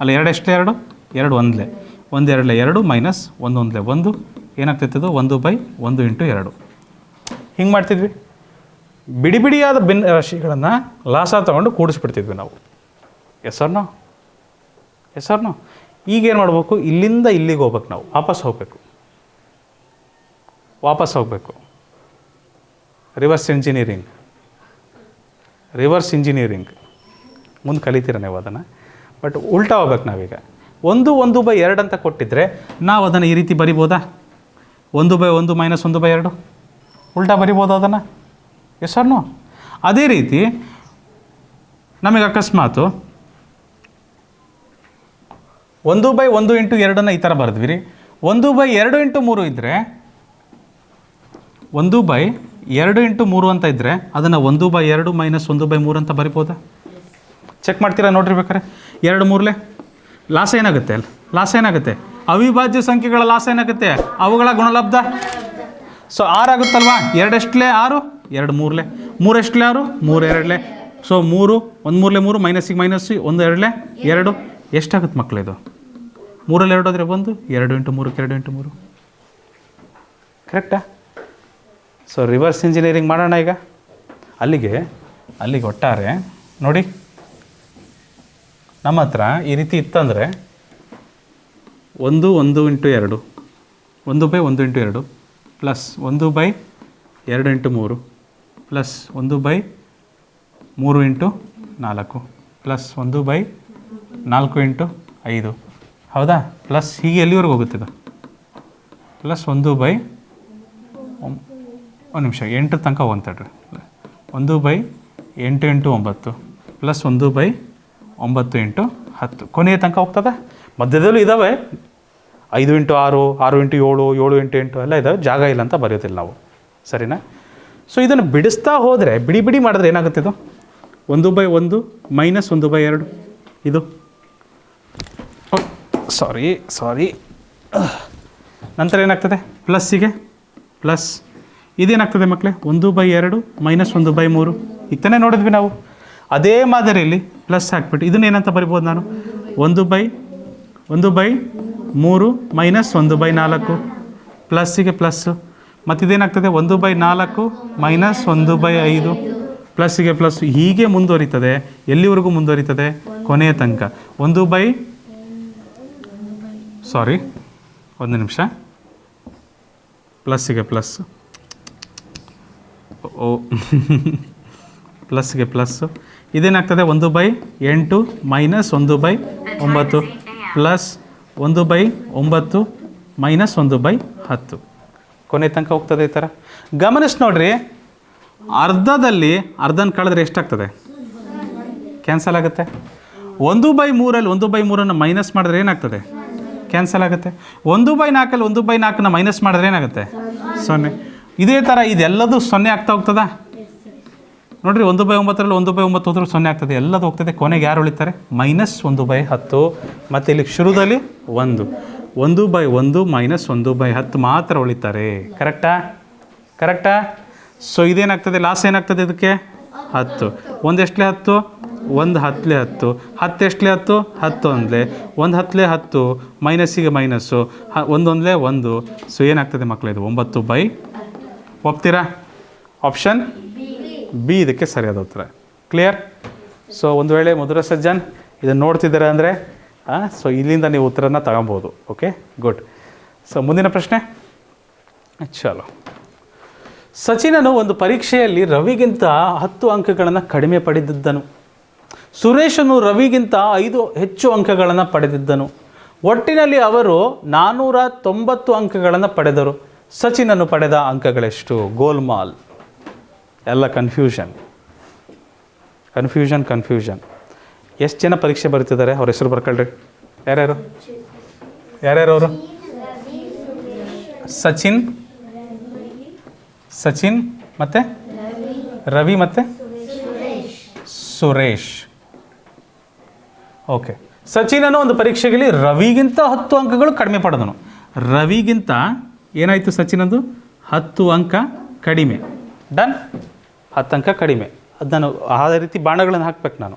ಅಲ್ಲ 2 ಎಷ್ಟಲೇ 2, 2 1 1 2 2 ಮೈನಸ್ 1 1 1 ಏನಾಗ್ತೈತದು? 1/1 × 2. ಹಿಂಗೆ ಮಾಡ್ತಿದ್ವಿ. ಬಿಡಿಯಾದ ರಾಶಿಗಳನ್ನು ಲಾಸ ತೊಗೊಂಡು ಕೂಡಿಸ್ಬಿಡ್ತಿದ್ವಿ ನಾವು. Yes or no? ಈಗೇನು ಮಾಡಬೇಕು? ಇಲ್ಲಿಂದ ಇಲ್ಲಿಗೆ ಹೋಗ್ಬೇಕು ನಾವು. ವಾಪಸ್ ಹೋಗಬೇಕು. ರಿವರ್ಸ್ ಇಂಜಿನಿಯರಿಂಗ್ ಮುಂದೆ ಕಲಿತೀರ ನೀವು ಅದನ್ನು. ಬಟ್ ಉಲ್ಟಾ ಹೋಗ್ಬೇಕು ನಾವೀಗ. 1/2 ಅಂತ ಕೊಟ್ಟಿದ್ದರೆ ನಾವು ಅದನ್ನು ಈ ರೀತಿ ಬರಿಬೋದಾ? 1/1 ಮೈನಸ್ 1/2 ಉಲ್ಟಾ ಬರಿಬೋದಾ ಅದನ್ನು? Yes or no? ಅದೇ ರೀತಿ ನಮಗೆ ಅಕಸ್ಮಾತು 1/1 × 2 ಈ ಥರ ಬರೆದ್ವಿ ರೀ. 1/2 × 3 ಇದ್ದರೆ 1/2 × 3 ಅಂತ ಇದ್ದರೆ ಅದನ್ನು 1/2 ಮೈನಸ್ 1/3 ಅಂತ ಬರಿಬೋದಾ? ಚೆಕ್ ಮಾಡ್ತೀರಾ ನೋಡ್ರಿ ಬೇಕಾರೆ. 2 3 ಲಾಸ ಏನಾಗುತ್ತೆ? ಅವಿಭಾಜ್ಯ ಸಂಖ್ಯೆಗಳ ಲಾಸ ಏನಾಗುತ್ತೆ? ಅವುಗಳ ಗುಣಲಬ್ಧ. ಸೊ 6 ಆಗುತ್ತಲ್ವಾ? 2 ಎಷ್ಟಲೇ 6, 2 3 3 ಎಷ್ಟಲೇ 6, 3 2. ಸೊ 3 1 3 3 ಮೈನಸ್ಸಿಗೆ ಮೈನಸ್ 1 2 2 ಎಷ್ಟಾಗುತ್ತೆ ಮಕ್ಕಳು? ಇದು 3ರಲ್ಲಿ 2 ಹೋದರೆ 1, 2 × 3 2 × 3 ಕರೆಕ್ಟಾ? ಸೊ ರಿವರ್ಸ್ ಇಂಜಿನಿಯರಿಂಗ್ ಮಾಡೋಣ ಈಗ. ಅಲ್ಲಿಗೆ ಒಟ್ಟಾರೆ ನೋಡಿ, ನಮ್ಮ ಹತ್ರ ಈ ರೀತಿ ಇತ್ತಂದರೆ 1 1 into 2 1/1 into 2 plus 1/2 into 3 plus 1/3 into 4 plus 1/4 into 5 ಹೌದಾ? ಪ್ಲಸ್ ಹೀಗೆ ಎಲ್ಲಿವರೆಗೂ ಹೋಗುತ್ತಿದೆ? ಪ್ಲಸ್ 1/1 ನಿಮಿಷ 8 ತನಕ ಹೋಗ್ತಡ್ರಿ. 1/8 ಇಂಟು 9 ಪ್ಲಸ್ 1/9 ಇಂಟು 10 ಕೊನೆಯ ತನಕ ಹೋಗ್ತದೆ. ಮಧ್ಯದಲ್ಲೂ ಇದ್ದಾವೆ 5 ಇಂಟು 6 6 ಇಂಟು 7 7 ಇಂಟು 8 ಎಲ್ಲ ಇದ್ದಾವೆ. ಜಾಗ ಇಲ್ಲ ಅಂತ ಬರೆಯೋದಿಲ್ಲ ನಾವು, ಸರಿನಾ? ಸೊ ಇದನ್ನು ಬಿಡಿಸ್ತಾ ಹೋದರೆ ಬಿಡಿ ಮಾಡಿದ್ರೆ ಏನಾಗುತ್ತೆ? ಇದು 1/1 ಮೈನಸ್ 1/2 ಇದು ಸಾರಿ ನಂತರ ಏನಾಗ್ತದೆ? ಪ್ಲಸ್ಸಿಗೆ ಪ್ಲಸ್ ಇದೇನಾಗ್ತದೆ ಮಕ್ಕಳೇ? 1/2 ಮೈನಸ್ 1/3 ಈಗ ತಾನೇ ನೋಡಿದ್ವಿ ನಾವು. ಅದೇ ಮಾದರಿಯಲ್ಲಿ ಪ್ಲಸ್ ಹಾಕ್ಬಿಟ್ಟು ಇದನ್ನ ಏನಂತ ಬರಿಬೋದು ನಾನು? 1/3 ಮೈನಸ್ 1/4 ಪ್ಲಸ್ಸಿಗೆ ಪ್ಲಸ್ಸು. ಮತ್ತು ಇದೇನಾಗ್ತದೆ? 1/4 ಮೈನಸ್ 1/5 ಪ್ಲಸ್ಸಿಗೆ ಪ್ಲಸ್. ಹೀಗೆ ಮುಂದುವರಿತದೆ. ಎಲ್ಲಿವರೆಗೂ ಮುಂದುವರಿತದೆ? ಕೊನೆಯ ತನಕ. ಒಂದು ನಿಮಿಷ. ಪ್ಲಸ್ಸಿಗೆ ಪ್ಲಸ್ಸು ಪ್ಲಸ್ಗೆ ಪ್ಲಸ್ಸು. ಇದೇನಾಗ್ತದೆ? 1/8 ಮೈನಸ್ 1/9 ಪ್ಲಸ್ 1/9 ಮೈನಸ್ 1/10 ಕೊನೆ ತನಕ ಹೋಗ್ತದೆ. ಈ ಥರ ಗಮನಿಸಿ ನೋಡ್ರಿ. ಅರ್ಧದಲ್ಲಿ ಅರ್ಧನ ಕಳೆದ್ರೆ ಎಷ್ಟಾಗ್ತದೆ? ಕ್ಯಾನ್ಸಲ್ ಆಗುತ್ತೆ. 1/3 1/3 ಮೈನಸ್ ಮಾಡಿದ್ರೆ ಏನಾಗ್ತದೆ? ಕ್ಯಾನ್ಸಲ್ ಆಗುತ್ತೆ. 1/4 1/4 ಮೈನಸ್ ಮಾಡಿದ್ರೆ ಏನಾಗುತ್ತೆ? 0. ಇದೇ ಥರ ಇದೆಲ್ಲದೂ 0 ಆಗ್ತಾ ಹೋಗ್ತದಾ? ನೋಡಿರಿ 1/9 1/9 ಹೋದ್ರೂ 0 ಆಗ್ತದೆ. ಎಲ್ಲದು ಹೋಗ್ತದೆ. ಕೊನೆಗೆ ಯಾರು ಉಳಿತಾರೆ? ಮೈನಸ್ 1/10. ಮತ್ತು ಇಲ್ಲಿ ಶುರುದಲ್ಲಿ 1 ಮೈನಸ್ 1/10 ಮಾತ್ರ ಉಳಿತಾರೆ. ಕರೆಕ್ಟಾ? ಸೊ ಇದೇನಾಗ್ತದೆ? ಲಾಸ್ ಏನಾಗ್ತದೆ ಇದಕ್ಕೆ? 10. 1 ಎಷ್ಟಲೇ 10? 1 10 10. 10 ಎಷ್ಟಲೇ 10? 10 ಒಂದಲೇ. 1 10 10 ಮೈನಸ್ಸಿಗೆ ಮೈನಸ್ಸು 1 1 1. ಸೊ ಏನಾಗ್ತದೆ ಮಕ್ಕಳು? ಇದು 9/. ಒಪ್ತೀರಾ? ಆಪ್ಷನ್ ಬಿ ಇದಕ್ಕೆ ಸರಿಯಾದ ಉತ್ತರ. ಕ್ಲಿಯರ್? ಸೊ ಒಂದು ವೇಳೆ ಮಧುರ ಸಜ್ಜನ್ ಇದನ್ನು ನೋಡ್ತಿದ್ದಾರೆ ಅಂದರೆ ಸೊ ಇಲ್ಲಿಂದ ನೀವು ಉತ್ತರನ ತಗೊಬೋದು. Okay, good. ಸೊ ಮುಂದಿನ ಪ್ರಶ್ನೆ. ಚಲೋ. ಸಚಿನನು ಒಂದು ಪರೀಕ್ಷೆಯಲ್ಲಿ ರವಿಗಿಂತ 10 ಅಂಕಗಳನ್ನು ಕಡಿಮೆ ಪಡೆದಿದ್ದನು. ಸುರೇಶನು ರವಿಗಿಂತ 5 ಹೆಚ್ಚು ಅಂಕಗಳನ್ನು ಪಡೆದಿದ್ದನು. ಒಟ್ಟಿನಲ್ಲಿ ಅವರು 490 ಅಂಕಗಳನ್ನು ಪಡೆದರು. ಸಚಿನನು ಪಡೆದ ಅಂಕಗಳೆಷ್ಟು? ಗೋಲ್ಮಾಲ್. ಎಲ್ಲ ಕನ್ಫ್ಯೂಷನ್. ಎಷ್ಟು ಜನ ಪರೀಕ್ಷೆ ಬರೀತಿದ್ದಾರೆ? ಅವ್ರ ಹೆಸರು ಬರ್ಕೊಳ್ರಿ. ಯಾರ್ಯಾರು ಅವರು? ಸಚಿನ್ ಮತ್ತು ರವಿ ಮತ್ತು ಸುರೇಶ್. ಓಕೆ. ಸಚಿನನು ಒಂದು ಪರೀಕ್ಷೆಯಲ್ಲಿ ರವಿಗಿಂತ 10 ಅಂಕಗಳು ಕಡಿಮೆ ಪಡೆದನು. ರವಿಗಿಂತ ಏನಾಯಿತು? ಸಚಿನದು 10 ಅಂಕ ಕಡಿಮೆ. ಡನ್. 10 ಅಂಕ ಕಡಿಮೆ. ಅದು ನಾನು ಆ ರೀತಿ ಬಾಣಗಳನ್ನು ಹಾಕ್ಬೇಕು ನಾನು.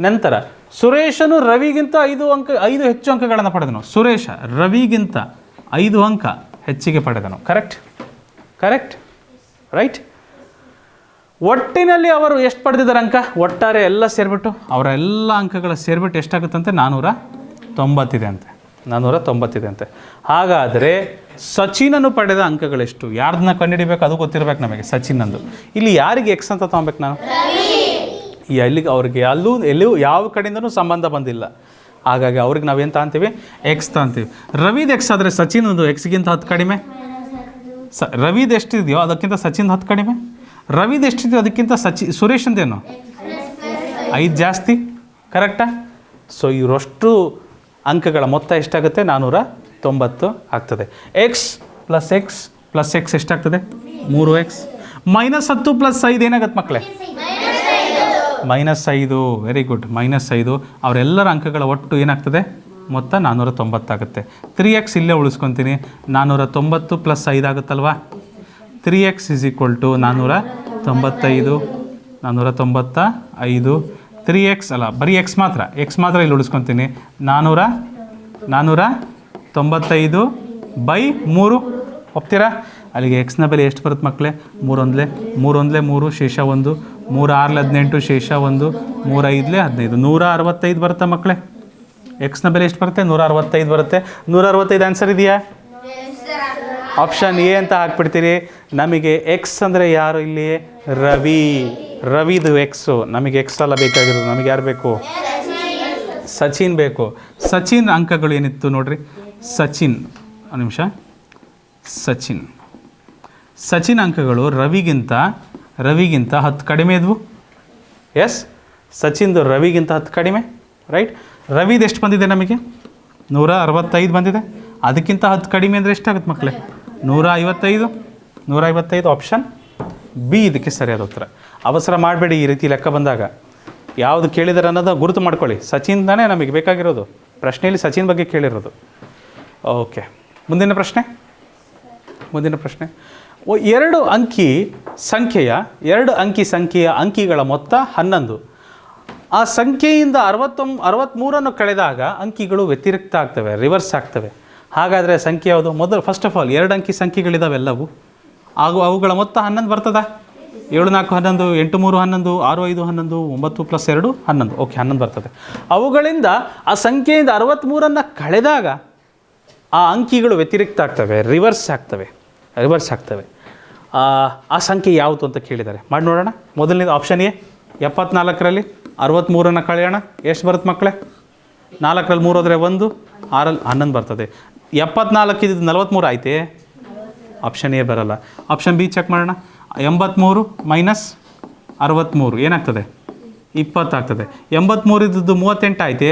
ನಂತರ ಸುರೇಶನು ರವಿಗಿಂತ 5 ಹೆಚ್ಚು ಅಂಕಗಳನ್ನು ಪಡೆದನು. ಸುರೇಶ ರವಿಗಿಂತ 5 ಅಂಕ ಹೆಚ್ಚಿಗೆ ಪಡೆದನು. Correct right. ಒಟ್ಟಿನಲ್ಲಿ ಅವರು ಎಷ್ಟು ಪಡೆದಿದ್ದಾರೆ ಅಂಕ? ಒಟ್ಟಾರೆ ಎಲ್ಲ ಸೇರಿಬಿಟ್ಟು ಅವರ ಎಲ್ಲ ಅಂಕಗಳ ಸೇರಿಬಿಟ್ಟು ಎಷ್ಟಾಗುತ್ತಂತೆ? 490 ಅಂತೆ. 490 ಅಂತೆ. ಹಾಗಾದರೆ ಸಚಿನನು ಪಡೆದ ಅಂಕಗಳೆಷ್ಟು? ಯಾರ್ದನ್ನ ಕಂಡುಹಿಡಿಬೇಕು? ಅದು ಗೊತ್ತಿರಬೇಕು ನಮಗೆ. ಸಚಿನಂದು. ಇಲ್ಲಿ ಯಾರಿಗೆ ಎಕ್ಸ್ ಅಂತ ತೊಗೊಬೇಕು ನಾನು? ಅಲ್ಲಿಗೆ ಅವ್ರಿಗೆ ಎಲ್ಲೂ ಯಾವ ಕಡೆಯಿಂದನೂ ಸಂಬಂಧ ಬಂದಿಲ್ಲ. ಹಾಗಾಗಿ ಅವ್ರಿಗೆ ನಾವೇನು ತಗೊಂತೀವಿ? ಎಕ್ಸ್ ತಗೊಂತೀವಿ. ರವಿದು ಎಕ್ಸ್ ಆದರೆ ಸಚಿನದು ಎಕ್ಸ್ಗಿಂತ 10 ಕಡಿಮೆ. ರವಿದು ಎಷ್ಟಿದೆಯೋ ಅದಕ್ಕಿಂತ ಸಚಿನ್ 10 ಕಡಿಮೆ. ರವಿದು ಎಷ್ಟಿದೆಯೋ ಅದಕ್ಕಿಂತ ಸುರೇಶಂದೇನು 5 ಜಾಸ್ತಿ. ಕರೆಕ್ಟಾ? ಸೊ ಇವರಷ್ಟು ಅಂಕಗಳ ಮೊತ್ತ ಎಷ್ಟಾಗುತ್ತೆ? 490 ಆಗ್ತದೆ. ಎಕ್ಸ್ ಪ್ಲಸ್ ಎಕ್ಸ್ ಎಷ್ಟಾಗ್ತದೆ? 3x. -10 + 5 ಏನಾಗುತ್ತೆ ಮಕ್ಕಳೇ? -5. Very good. -5. ಅವರೆಲ್ಲರ ಅಂಕಗಳ ಒಟ್ಟು ಏನಾಗ್ತದೆ? ಮೊತ್ತ 490 ಆಗುತ್ತೆ. 3x ಇಲ್ಲೇ ಉಳಿಸ್ಕೊತೀನಿ. 490 + 5 ಆಗುತ್ತಲ್ವಾ? 3x = 495. 3x ಅಲ್ಲ, ಬರೀ ಎಕ್ಸ್ ಮಾತ್ರ ಇಲ್ಲಿ ಉಳಿಸ್ಕೊತೀನಿ. 495/3. ಒಪ್ತೀರಾ? ಅಲ್ಲಿಗೆ ಎಕ್ಸ್ನ ಬೆಲೆ ಎಷ್ಟು ಬರುತ್ತೆ ಮಕ್ಕಳೇ? 3 1 3 ಶೇಷ 1 3 6 18 ಶೇಷ 1 3 5 15 165 ಬರುತ್ತೆ ಮಕ್ಕಳೇ. ಎಕ್ಸ್ನ ಬೆಲೆ ಎಷ್ಟು ಬರುತ್ತೆ? 165 ಬರುತ್ತೆ. 165 ಆನ್ಸರ್ ಇದೆಯಾ? ಆಪ್ಷನ್ ಎ ಅಂತ ಹಾಕ್ಬಿಡ್ತೀರಿ. ನಮಗೆ ಎಕ್ಸ್ ಅಂದರೆ ಯಾರು ಇಲ್ಲಿ? ರವಿ. ರವಿದು ಎಕ್ಸು. ನಮಗೆ ಎಕ್ಸ್ ಅಲ್ಲ ಬೇಕಾಗಿರೋದು, ನಮಗೆ ಯಾರು ಬೇಕು? ಸಚಿನ್ ಬೇಕು. ಸಚಿನ್ ಅಂಕಗಳು ಏನಿತ್ತು ನೋಡ್ರಿ. ಸಚಿನ್ ಒಂದು ನಿಮಿಷ. ಸಚಿನ್ ಅಂಕಗಳು ರವಿಗಿಂತ 10 ಕಡಿಮೆ ಇದ್ವು. ಎಸ್, ಸಚಿನ್ದು ರವಿಗಿಂತ 10 ಕಡಿಮೆ, ರೈಟ್. ರವಿದು ಎಷ್ಟು ಬಂದಿದೆ ನಮಗೆ? 165 ಬಂದಿದೆ. ಅದಕ್ಕಿಂತ 10 ಕಡಿಮೆ ಅಂದರೆ ಎಷ್ಟಾಗುತ್ತೆ ಮಕ್ಕಳೇ? 155. ಆಪ್ಷನ್ ಬಿ ಇದಕ್ಕೆ ಸರಿಯಾದ ಉತ್ತರ. ಅವಸರ ಮಾಡಬೇಡಿ ಈ ರೀತಿ ಲೆಕ್ಕ ಬಂದಾಗ. ಯಾವುದು ಕೇಳಿದಾರೆ ಅನ್ನೋದು ಗುರುತು ಮಾಡ್ಕೊಳ್ಳಿ. ಸಚಿನ್ ತಾನೇ ನಮಗೆ ಬೇಕಾಗಿರೋದು. ಪ್ರಶ್ನೆಯಲ್ಲಿ ಸಚಿನ್ ಬಗ್ಗೆ ಕೇಳಿರೋದು. ಓಕೆ, ಮುಂದಿನ ಪ್ರಶ್ನೆ. 2 ಅಂಕಿ ಸಂಖ್ಯೆಯ ಅಂಕಿಗಳ ಮೊತ್ತ 11. ಆ ಸಂಖ್ಯೆಯಿಂದ 63 ಕಳೆದಾಗ ಅಂಕಿಗಳು ವ್ಯತಿರಿಕ್ತ ಆಗ್ತವೆ, ರಿವರ್ಸ್ ಆಗ್ತವೆ. ಹಾಗಾದರೆ ಸಂಖ್ಯೆ ಯಾವುದು? ಮೊದಲು ಫಸ್ಟ್ ಆಫ್ ಆಲ್ 2 ಅಂಕಿ ಸಂಖ್ಯೆಗಳಿದಾವೆಲ್ಲವು. ಅವುಗಳ ಮೊತ್ತ 11 ಬರ್ತದ? 7 4 11, 8 3 11, 6 5 11, 9 + 2 11. ಓಕೆ, 11 ಬರ್ತದೆ. ಅವುಗಳಿಂದ ಆ ಸಂಖ್ಯೆಯಿಂದ 63 ಕಳೆದಾಗ ಆ ಅಂಕಿಗಳು ವ್ಯತಿರಿಕ್ತ ಆಗ್ತವೆ, ರಿವರ್ಸ್ ಆಗ್ತವೆ. ಆ ಸಂಖ್ಯೆ ಯಾವುದು ಅಂತ ಕೇಳಿದ್ದಾರೆ. ಮಾಡಿ ನೋಡೋಣ. ಮೊದಲನೇದು ಆಪ್ಷನ್ ಎ. 74ರಲ್ಲಿ 63 ಕಳೆಯೋಣ. ಎಷ್ಟು ಬರುತ್ತೆ ಮಕ್ಕಳೇ? 4ರಲ್ಲಿ 3 ಹೋದರೆ 1, 6ರಲ್ಲಿ 11 ಬರ್ತದೆ. 74 ಇದು 43 ಆಯ್ತೆ? ಆಪ್ಷನ್ ಎ ಬರಲ್ಲ. ಆಪ್ಷನ್ ಬಿ ಚೆಕ್ ಮಾಡೋಣ. 83 - 63 ಏನಾಗ್ತದೆ? 20 ಆಗ್ತದೆ. 83 ಇದ್ದದ್ದು 38 ಆಯ್ತೆ?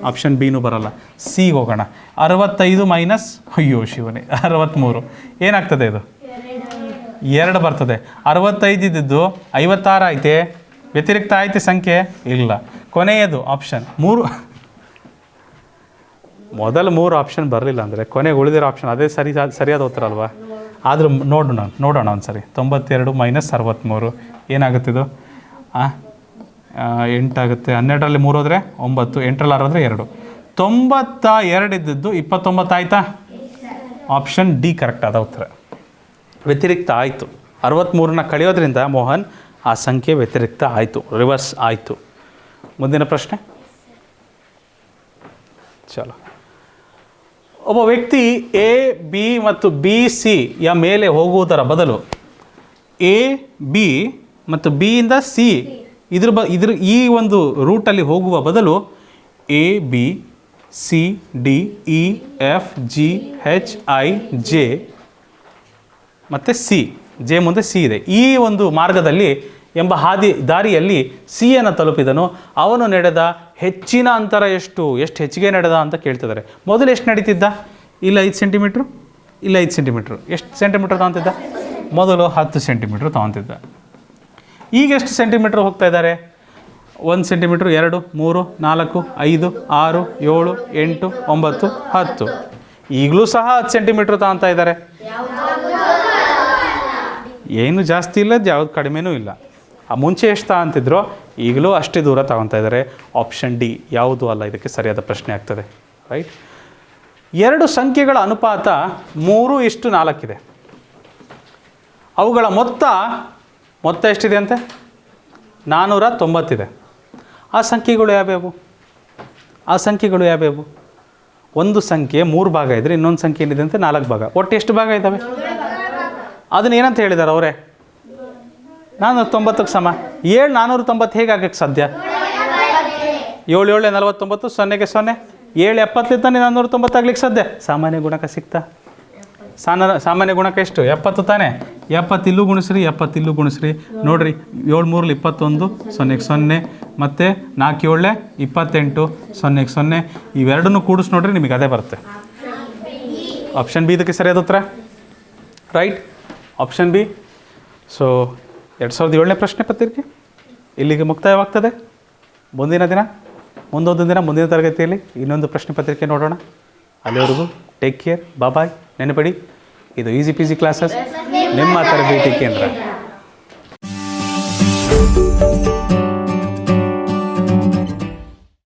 ಆಪ್ಷನ್ ಬಿನೂ ಬರಲ್ಲ. ಸಿ ಹೋಗೋಣ. 65 - ಅಯ್ಯೋ ಶಿವನೇ 63 ಏನಾಗ್ತದೆ? ಇದು 2 ಬರ್ತದೆ. 65 ಇದ್ದದ್ದು 56 ಆಯ್ತೆ? ವ್ಯತಿರಿಕ್ತ ಆಯ್ತು ಸಂಖ್ಯೆ? ಇಲ್ಲ. ಕೊನೆಯದು ಆಪ್ಷನ್ 3. ಮೊದಲು 3 ಆಪ್ಷನ್ ಬರಲಿಲ್ಲ ಅಂದರೆ ಕೊನೆಗೆ ಉಳಿದಿರೋ ಆಪ್ಷನ್ ಅದೇ ಸರಿಯಾದ ಉತ್ತರ ಅಲ್ವಾ? ಆದರೂ ನೋಡೋಣ ಒಂದು ಸರಿ. 92 - 63 ಏನಾಗುತ್ತಿದ್ದು? 8 ಆಗುತ್ತೆ. 12ರಲ್ಲಿ 3 ಹೋದರೆ 9, 8ರಲ್ಲಿ 6 ಹೋದರೆ 2. 92 ಇದ್ದದ್ದು 29 ಆಯಿತಾ? ಆಪ್ಷನ್ ಡಿ ಕರೆಕ್ಟ್ ಆದ ಉತ್ತರ. ವ್ಯತಿರಿಕ್ತ ಆಯಿತು. 63 ಕಳೆಯೋದ್ರಿಂದ ಮೋಹನ್ ಆ ಸಂಖ್ಯೆ ವ್ಯತಿರಿಕ್ತ ಆಯಿತು, ರಿವರ್ಸ್ ಆಯಿತು. ಮುಂದಿನ ಪ್ರಶ್ನೆ. ಚಲೋ. ಒಬ್ಬ ವ್ಯಕ್ತಿ ಎ ಬಿ ಮತ್ತು ಬಿ ಸಿ ಯ ಮೇಲೆ ಹೋಗುವುದರ ಬದಲು ಎ ಬಿ ಮತ್ತು ಬಿ ಇಂದ ಸಿ ಈ ಒಂದು ರೂಟಲ್ಲಿ ಹೋಗುವ ಬದಲು A B C D E F G H I J ಮತ್ತು ಸಿ, ಜೆ ಮುಂದೆ ಸಿ ಇದೆ, ಈ ಒಂದು ಮಾರ್ಗದಲ್ಲಿ ಎಂಬ ದಾರಿಯಲ್ಲಿ ಸಿಯನ್ನು ತಲುಪಿದನು. ಅವನು ನಡೆದ ಹೆಚ್ಚಿನ ಅಂತರ ಎಷ್ಟು ಹೆಚ್ಚಿಗೆ ನಡೆದ ಅಂತ ಕೇಳ್ತಿದ್ದಾರೆ. ಮೊದಲು ಎಷ್ಟು ನಡೀತಿದ್ದ? ಇಲ್ಲ 5 ಸೆಂಟಿಮೀಟ್ರು, ಇಲ್ಲ 5 ಸೆಂಟಿಮೀಟ್ರು. ಎಷ್ಟು ಸೆಂಟಿಮೀಟ್ರ್ ತೊಗೊತಿದ್ದ? ಮೊದಲು 10 ಸೆಂಟಿಮೀಟ್ರ್ ತೊಗೊತಿದ್ದ. ಈಗ ಎಷ್ಟು ಸೆಂಟಿಮೀಟ್ರ್ ಹೋಗ್ತಾ ಇದ್ದಾರೆ? 1 ಸೆಂಟಿಮೀಟ್ರ್, 2, 3, 4, 5, 6, 7, 8, 9, 10. ಈಗಲೂ ಸಹ 10 ಸೆಂಟಿಮೀಟ್ರ್ ತೊಗೊತಾ ಇದ್ದಾರೆ. ಏನು ಜಾಸ್ತಿ ಇಲ್ಲ, ಯಾವುದು ಕಡಿಮೆನೂ ಇಲ್ಲ. ಮುಂಚೆ ಎಷ್ಟು ತಗೊಂತಿದ್ರೋ ಈಗಲೂ ಅಷ್ಟೇ ದೂರ ತಗೊತಾ ಇದ್ದಾರೆ. ಆಪ್ಷನ್ ಡಿ ಯಾವುದು ಅಲ್ಲ ಇದಕ್ಕೆ ಸರಿಯಾದ ಪ್ರಶ್ನೆ ಆಗ್ತದೆ, ರೈಟ್. 2 ಸಂಖ್ಯೆಗಳ ಅನುಪಾತ 3:4 ಇದೆ. ಅವುಗಳ ಮೊತ್ತ ಎಷ್ಟಿದೆ ಅಂತೆ? 490 ಇದೆ. ಆ ಸಂಖ್ಯೆಗಳು ಯಾವ್ಯಾವು? ಒಂದು ಸಂಖ್ಯೆ 3 ಭಾಗ ಇದ್ದರೆ ಇನ್ನೊಂದು ಸಂಖ್ಯೆ ಏನಿದೆ ಅಂತೆ 4 ಭಾಗ. ಒಟ್ಟು ಎಷ್ಟು ಭಾಗ ಇದ್ದಾವೆ? ಅದನ್ನ ಏನಂತ ಹೇಳಿದ್ದಾರೆ ಅವರೇ? 490ಕ್ಕೆ ಸಮ. 7 490 ಹೇಗಾಗಕ್ಕೆ ಸಾಧ್ಯ? 7 7 49, 0ಗೆ 0, 7 70 ತಾನೇ 490 ಆಗ್ಲಿಕ್ಕೆ ಸಾಧ್ಯ. ಸಾಮಾನ್ಯ ಗುಣಕ ಸಿಗ್ತಾ? ಸಾಮಾನ್ಯ ಗುಣಕ ಎಷ್ಟು? 70 ತಾನೇ. 70 ಇಲ್ಲೂ ಗುಣಿಸ್ರಿ, 70 ಇಲ್ಲೂ ಗುಣಿಸ್ರಿ. ನೋಡಿರಿ, 7 3 21, 0ಗೆ 0, ಮತ್ತು 4 7 28, 0ಗೆ 0. ಇವೆರಡನ್ನೂ ಕೂಡಿಸಿ ನೋಡ್ರಿ, ನಿಮಗೆ ಅದೇ ಬರುತ್ತೆ. ಆಪ್ಷನ್ ಬಿ ಇದಕ್ಕೆ ಸರಿಯಾದ ಉತ್ತರ, ರೈಟ್. Option B. ಸೊ 2007ನೇ ಪ್ರಶ್ನೆ ಪತ್ರಿಕೆ ಇಲ್ಲಿಗೆ ಮುಕ್ತಾಯವಾಗ್ತದೆ. ಮುಂದೊಂದು ದಿನ ಮುಂದಿನ ತರಗತಿಯಲ್ಲಿ ಇನ್ನೊಂದು ಪ್ರಶ್ನೆ ಪತ್ರಿಕೆ ನೋಡೋಣ. ಅಲ್ಲಿವರೆಗೂ ಟೇಕ್ ಕೇರ್, ಬಾಯ್. ನೆನಪಡಿ, ಇದು ಈಸಿ ಪೀಸಿ ಕ್ಲಾಸಸ್, ನಿಮ್ಮ ತರಬೇತಿ ಕೇಂದ್ರ.